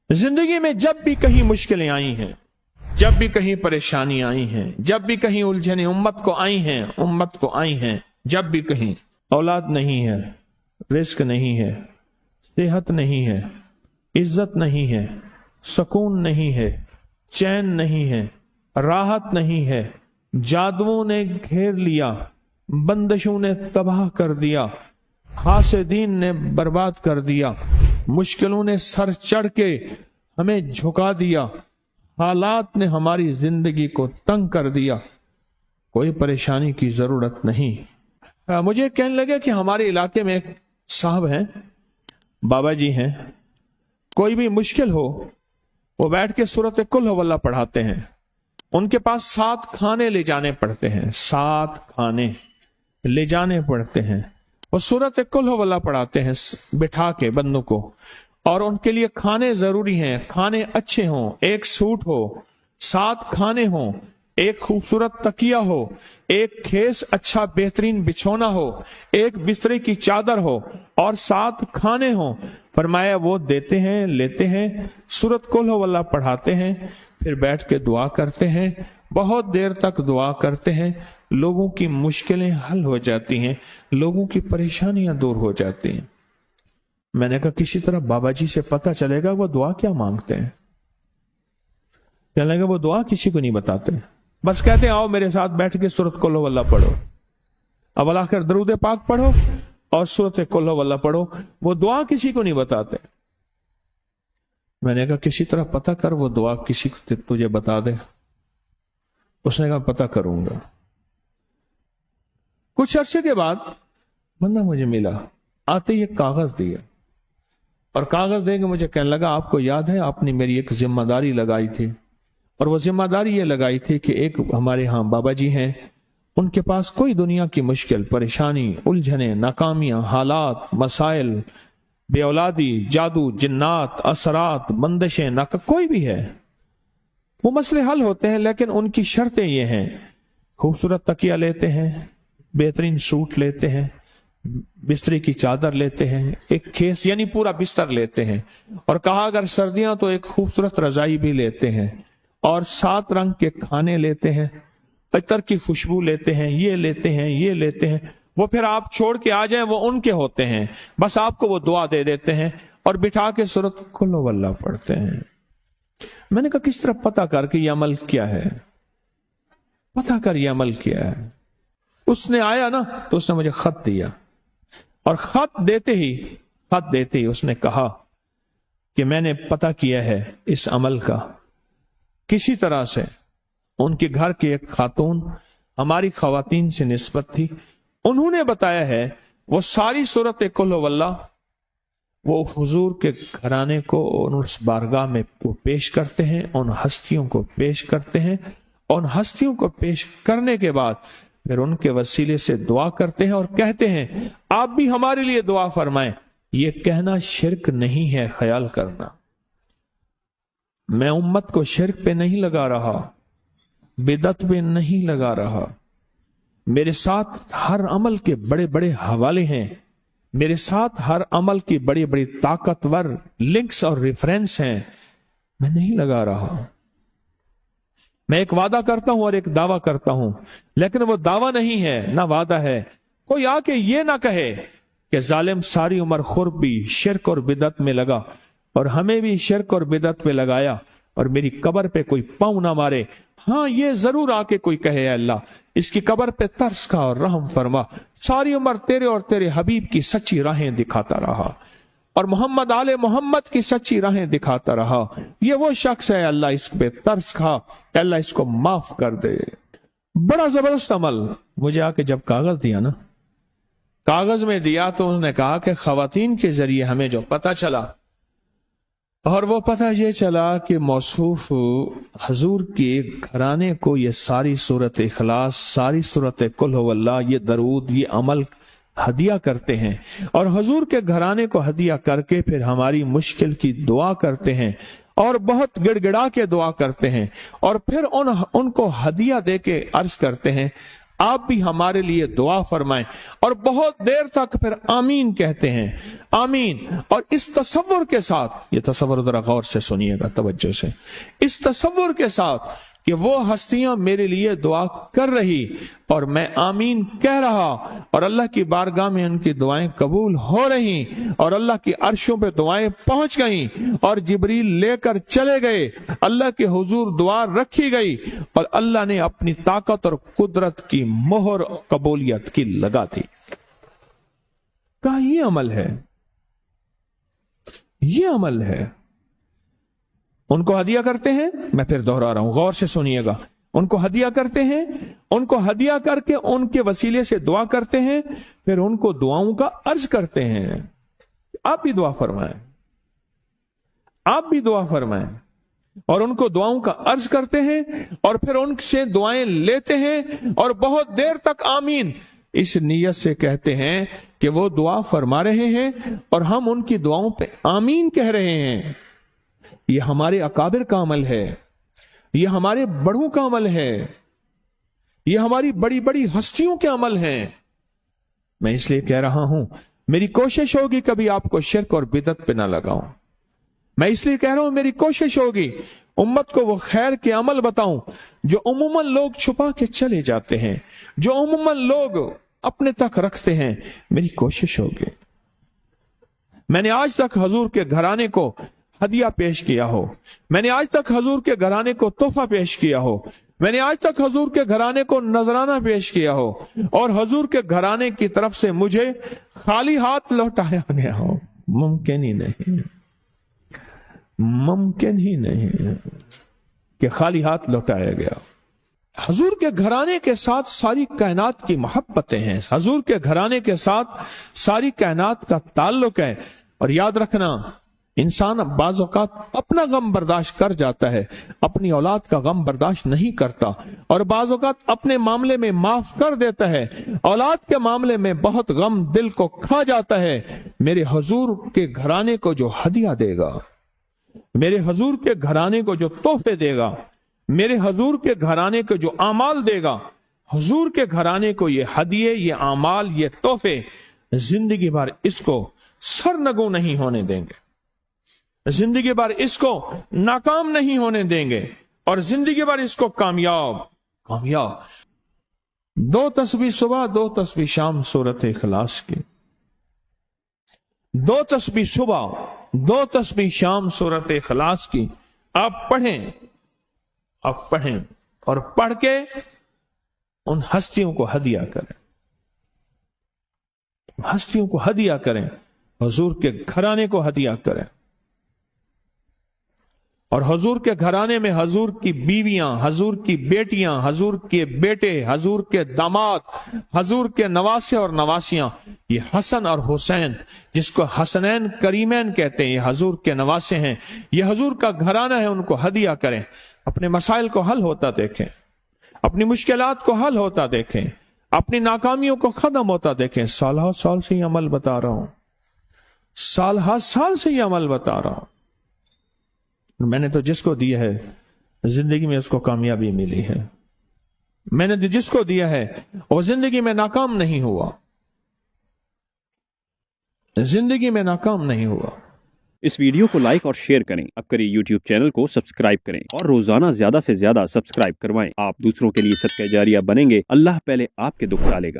जिंदगी में जब भी कहीं मुश्किलें आई हैं, जब भी कहीं परेशानी आई हैं, जब भी कहीं उलझने उम्मत को आई हैं, जब भी कहीं औलाद नहीं है, रिस्क नहीं है, सेहत नहीं है, इज्जत नहीं है, सुकून नहीं है, चैन नहीं है, राहत नहीं है, जादुओं ने घेर लिया, बंदिशों ने तबाह कर दिया, हासिदीन ने बर्बाद कर दिया, मुश्किलों ने सर चढ़ के हमें झुका दिया, हालात ने हमारी जिंदगी को तंग कर दिया, कोई परेशानी की जरूरत नहीं। मुझे कहने लगे कि हमारे इलाके में एक साहब हैं, बाबा जी हैं, कोई भी मुश्किल हो वो बैठ के सूरत कुल हुवल्लाह पढ़ाते हैं। उनके पास 7 खाने ले जाने पड़ते हैं, 7 खाने ले जाने पड़ते हैं। वो सूरत कुल हुवल्लाह पढ़ाते हैं बिठा के बंदों को, और उनके लिए खाने जरूरी हैं, खाने अच्छे हों, एक सूट हो, 7 खाने हों, एक खूबसूरत तकिया हो, एक खेस अच्छा बेहतरीन बिछौना हो, एक बिस्तरे की चादर हो और 7 खाने हों। फरमाया वो देते हैं, लेते हैं, सूरत कुल हुवल्लाह पढ़ाते हैं, फिर बैठ के दुआ करते हैं, बहुत देर तक दुआ करते हैं, लोगों की मुश्किलें हल हो जाती हैं, लोगों की परेशानियां दूर हो जाती हैं। मैंने कहा किसी तरह बाबा जी से पता चलेगा वो दुआ क्या मांगते हैं। कहने लगा वो दुआ किसी को नहीं बताते, बस कहते हैं आओ मेरे साथ बैठ के सूरत कुल हुवल्लाह पढ़ो, अव्वल आखिर दरूद पाक पढ़ो और सूरत कुल हुवल्लाह पढ़ो, वो दुआ किसी को नहीं बताते। मैंने कहा किसी तरह पता कर वो दुआ किसी को तुझे बता दे। उसने कहा पता करूंगा। कुछ अरसे के बाद बंदा मुझे मिला, आते ही एक कागज दिया और कागज देके मुझे कहने लगा आपको याद है आपने मेरी एक जिम्मेदारी लगाई थी, और वो जिम्मेदारी ये लगाई थी कि एक हमारे यहाँ बाबा जी हैं, उनके पास कोई दुनिया की मुश्किल परेशानी उलझने नाकामियां हालात मसाइल बे औलादी जादू जिन्नात असरात बंदिशें ना कोई भी है वो मसले हल होते हैं, लेकिन उनकी शर्तें ये हैं खूबसूरत तकिया लेते हैं, बेहतरीन सूट लेते हैं, बिस्तरे की चादर लेते हैं, एक खेस यानी पूरा बिस्तर लेते हैं, और कहा अगर सर्दियां तो एक खूबसूरत रजाई भी लेते हैं, और 7 रंग के खाने लेते हैं, अतर की खुशबू लेते हैं, ये लेते हैं, ये लेते हैं। वो फिर आप छोड़ के आ जाएं वो उनके होते हैं, बस आपको वो दुआ दे देते हैं और बिठा के सूरत कुल हुवल्लाह पढ़ते हैं। मैंने कहा किस तरह पता कर कि ये अमल क्या है, पता कर ये अमल क्या है। उसने आया ना तो उसने मुझे खत दिया, और खत देते ही उसने कहा कि मैंने पता किया है इस अमल का, किसी तरह से उनके घर की एक खातून हमारी खवातीन से निस्बत थी, उन्होंने बताया है वो सारी सूरत कुल हुवल्लाह वो हुजूर के घराने को उस बारगाह में वो पेश करते हैं, उन हस्तियों को पेश करते हैं, उन हस्तियों को पेश करने के बाद फिर उनके वसीले से दुआ करते हैं और कहते हैं आप भी हमारे लिए दुआ फरमाएं। ये कहना शिरक नहीं है, ख्याल करना, मैं उम्मत को शिरक पे नहीं लगा रहा, बिदअत पे नहीं लगा रहा, मेरे साथ हर अमल के बड़े बड़े हवाले हैं, मेरे साथ हर अमल की बड़ी बड़ी ताकतवर लिंक्स और रेफरेंस हैं, मैं नहीं लगा रहा। मैं एक वादा करता हूं और एक दावा करता हूं, लेकिन वो दावा नहीं है ना वादा है। कोई आके ये ना कहे कि जालिम सारी उम्र खुर्ब भी शिरक और बिदअत में लगा और हमें भी शिरक और बिदअत में लगाया और मेरी कब्र पे कोई पांव ना मारे। हाँ ये जरूर आके कोई कहे अल्लाह इसकी कब्र पे तरस खा और रहम फरमा, सारी उम्र तेरे और तेरे हबीब की सच्ची राहें दिखाता रहा और मोहम्मद आले मोहम्मद की सच्ची राहें दिखाता रहा। ये वो शख्स है अल्लाह इस पे तरस खा, अल्लाह इसको माफ कर दे। बड़ा जबरदस्त अमल। मुझे आके जब कागज दिया ना, कागज में दिया तो उन्होंने कहा कि खवातीन के जरिए हमें जो पता चला, और वो पता ये चला कि मौसूफ हजूर के घराने को ये सारी सूरत इखलास, सारी सूरत कुल हुवल्लाह, ये दरूद, ये अमल हदिया करते हैं, और हजूर के घराने को हदिया करके फिर हमारी मुश्किल की दुआ करते हैं और बहुत गिड़गिड़ा के दुआ करते हैं, और फिर उनको हदिया दे के अर्ज करते हैं आप भी हमारे लिए दुआ फरमाएं। और बहुत देर तक फिर आमीन कहते हैं, आमीन। और इस तसव्वुर के साथ, ये तसव्वुर जरा गौर से सुनिएगा, तवज्जो से, इस तसव्वुर के साथ कि वो हस्तियां मेरे लिए दुआ कर रही और मैं आमीन कह रहा, और अल्लाह की बारगाह में उनकी दुआएं कबूल हो रही, और अल्लाह की अर्शों पे दुआएं पहुंच गई, और जिब्रील लेकर चले गए, अल्लाह के हुजूर दुआ रखी गई, और अल्लाह ने अपनी ताकत और कुदरत की मोहर कबूलियत की लगा दी। कहा ये अमल है, ये अमल है। उनको हदिया करते हैं, मैं फिर दोहरा रहा हूं, गौर से सुनिएगा, उनको हदिया करते हैं, उनको हदिया करके उनके वसीले से दुआ करते हैं, फिर उनको दुआओं का अर्ज करते हैं। आप भी दुआ फरमाएं, आप भी दुआ फरमाएं, और उनको दुआओं का अर्ज करते हैं, और फिर उनसे दुआएं लेते हैं, और बहुत देर तक आमीन इस नीयत से कहते हैं कि वो दुआ फरमा रहे हैं और हम उनकी दुआओं पे आमीन कह रहे हैं। ये हमारे अकाबिर का अमल है, ये हमारे बड़ों का अमल है, ये हमारी बड़ी बड़ी हस्तियों के अमल हैं। मैं इसलिए कह रहा हूं, मेरी कोशिश होगी कभी आपको शिर्क और बिदअत पे ना लगाऊं। मैं इसलिए कह रहा हूं, मेरी कोशिश होगी उम्मत को वो खैर के अमल बताऊं जो उम्मन लोग छुपा के चले जाते हैं, जो उम्मन लोग अपने तक रखते हैं। मेरी कोशिश होगी। मैंने आज तक हजूर के घराने को हदिया पेश किया हो, मैंने आज तक हजूर के घराने को तोहफा पेश किया हो, मैंने आज तक हजूर के घराने को नजराना पेश किया हो, और हजूर के घराने की तरफ से मुझे खाली हाथ लौटाया गया हो, मुमकिन ही नहीं, मुमकिन ही नहीं कि खाली हाथ लौटाया गया। हजूर के घराने के साथ सारी कायनात की मोहब्बतें हैं, हजूर के घराने के साथ सारी कायनात का ताल्लुक है। और याद रखना, इंसान बाज़ औक़ात अपना गम बर्दाश्त कर जाता है, अपनी औलाद का गम बर्दाश्त नहीं करता, और बाज़ औक़ात अपने मामले में माफ कर देता है, औलाद के मामले में बहुत गम दिल को खा जाता है। मेरे हजूर के घराने को जो हदिया देगा, मेरे हजूर के घराने को जो तोहफे देगा, मेरे हजूर के घराने को जो आमाल देगा, हजूर के घराने को ये हदिये, ये आमाल, ये तोहफे जिंदगी भर इसको सरनगू नहीं होने देंगे, जिंदगी भर इसको नाकाम नहीं होने देंगे, और जिंदगी भर इसको कामयाब। 2 तस्बीह सुबह, 2 तस्बीह शाम सूरत इखलास की, 2 तस्बीह सुबह, 2 तस्बीह शाम सूरत इखलास की आप पढ़ें, आप पढ़ें, और पढ़ के उन हस्तियों को हदिया करें, हस्तियों को हदिया करें, हुजूर के घराने को हदिया करें। और हुजूर के घराने में हुजूर की बीवियां, हुजूर की बेटियां, हुजूर के बेटे, हुजूर के दामाद, हुजूर के नवासे और नवासियां, ये हसन और हुसैन, जिसको हसनैन करीमैन कहते हैं, ये हुजूर के नवासे हैं, ये हुजूर का घराना है, उनको हदिया करें। अपने मसाइल को हल होता देखें, अपनी मुश्किलात को हल होता देखें, अपनी नाकामियों को खत्म होता देखें। साल से ये अमल बता रहा हूं, साल से ये अमल बता रहा हूं। मैंने तो जिसको दिया है जिंदगी में उसको कामयाबी मिली है, मैंने तो जिसको दिया है वो जिंदगी में नाकाम नहीं हुआ, जिंदगी में नाकाम नहीं हुआ। इस वीडियो को लाइक और शेयर करें, अब करिए यूट्यूब चैनल को सब्सक्राइब करें, और रोजाना ज्यादा से ज्यादा सब्सक्राइब करवाएं। आप दूसरों के लिए सदका जारिया बनेंगे, अल्लाह पहले आपके दुख टालेगा।